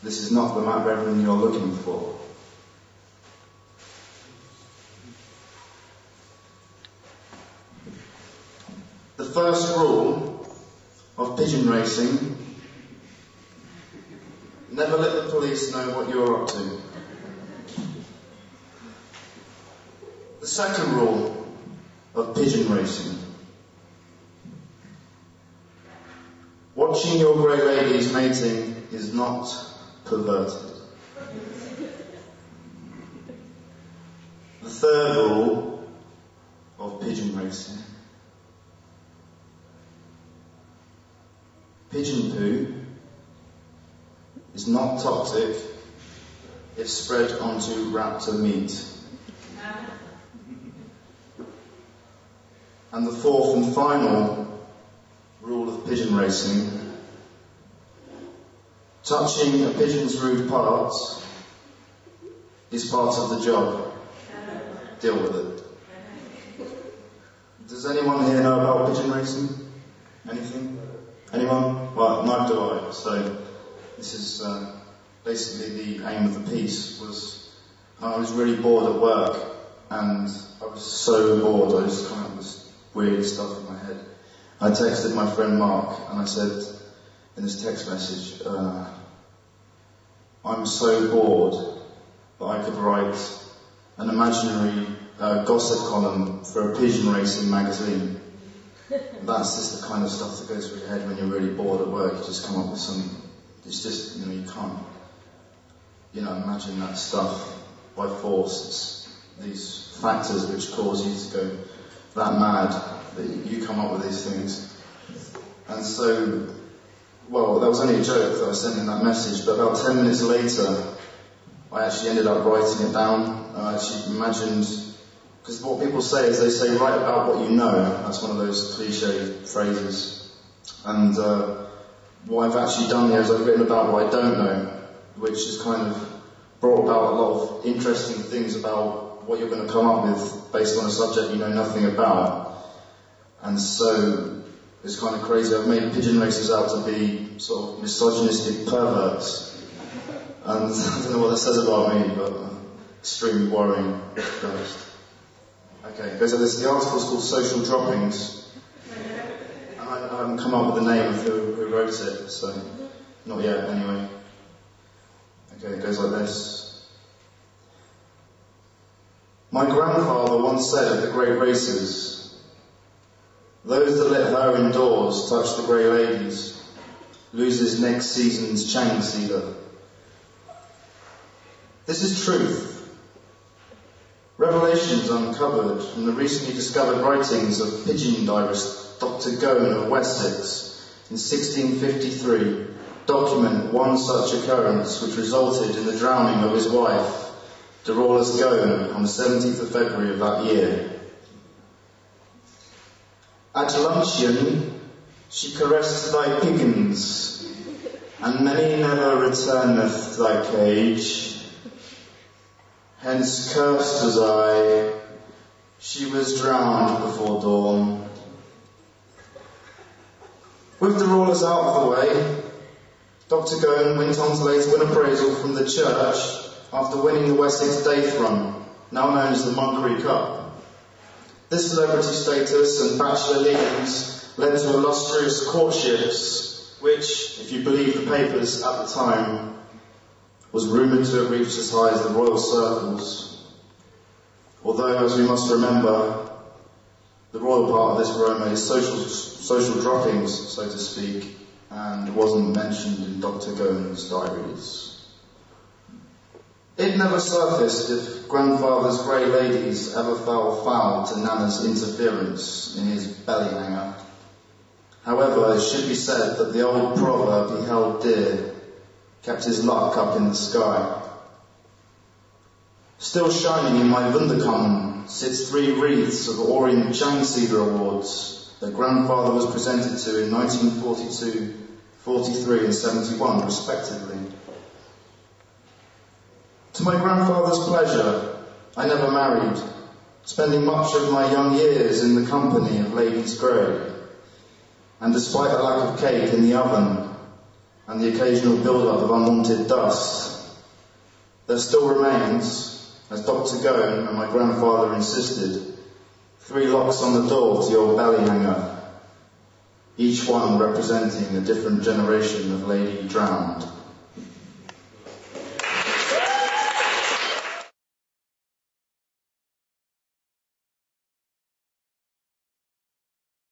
this is not the Matt Redman you're looking for. The first rule of pigeon racing: never let the police know what you're up to. The second rule of pigeon racing: watching your grey ladies mating is not perverted. The third rule of pigeon racing: pigeon poo is not toxic if spread onto raptor meat. And the fourth and final rule of pigeon racing: touching a pigeon's rude parts is part of the job. Deal with it. Does anyone here know about pigeon racing? Anything? Anyone? Well, neither do I. So this is basically the aim of the piece. I was really bored at work, and I was so bored I just kind of this weird stuff in my head. I texted my friend Mark, and I said in this text message, I'm so bored that I could write an imaginary gossip column for a pigeon racing magazine. That's just the kind of stuff that goes through your head when you're really bored at work. You just come up with some, it's just, you can't, imagine that stuff by force. It's these factors which cause you to go that mad that you come up with these things. And so, well, that was only a joke that I sent in that message, but about 10 minutes later, I actually ended up writing it down. I actually imagined, because what people say is they say, write about what you know. That's one of those cliche phrases. And what I've actually done here is I've written about what I don't know, which has kind of brought about a lot of interesting things about what you're going to come up with based on a subject you know nothing about. And so it's kind of crazy. I've made pigeon racers out to be sort of misogynistic perverts. And I don't know what that says about me, but extremely worrying, to be honest. Okay, it goes like this. The article's called Social Droppings. And I haven't come up with the name of who wrote it, so not yet anyway. Okay, it goes like this. My grandfather once said of the great races, those that let her indoors touch the grey ladies loses next season's Chang Cedar. This is truth. Revelations uncovered from the recently discovered writings of pigeon diarist Dr. Gone of Wessex in 1653 document one such occurrence which resulted in the drowning of his wife, Dolores Gone, on the 17th of February of that year. At luncheon, she caressed thy piggins, and many never returneth thy cage. Hence cursed was I, she was drowned before dawn. With the rollers out of the way, Dr. Gone went on to later win appraisal from the church after winning the Wessex Daith Run, now known as the Monkery Cup. This celebrity status and bachelor leanings led to illustrious courtships, which, if you believe the papers at the time, was rumoured to have reached as high as the royal circles. Although, as we must remember, the royal part of this were only social droppings, so to speak, and wasn't mentioned in Dr. Gone's diaries. It never surfaced if grandfather's grey ladies ever fell foul to Nana's interference in his belly hanger. However, it should be said that the old proverb he held dear kept his luck up in the sky. Still shining in my Wunderkammern sits 3 wreaths of Orient Chang Cedar Awards that grandfather was presented to in 1942, 43 and 71 respectively. To my grandfather's pleasure, I never married, spending much of my young years in the company of ladies grey, and despite a lack of cake in the oven, and the occasional build-up of unwanted dust, there still remains, as Dr. Gone and my grandfather insisted, 3 locks on the door to your belly hanger, each one representing a different generation of lady drowned.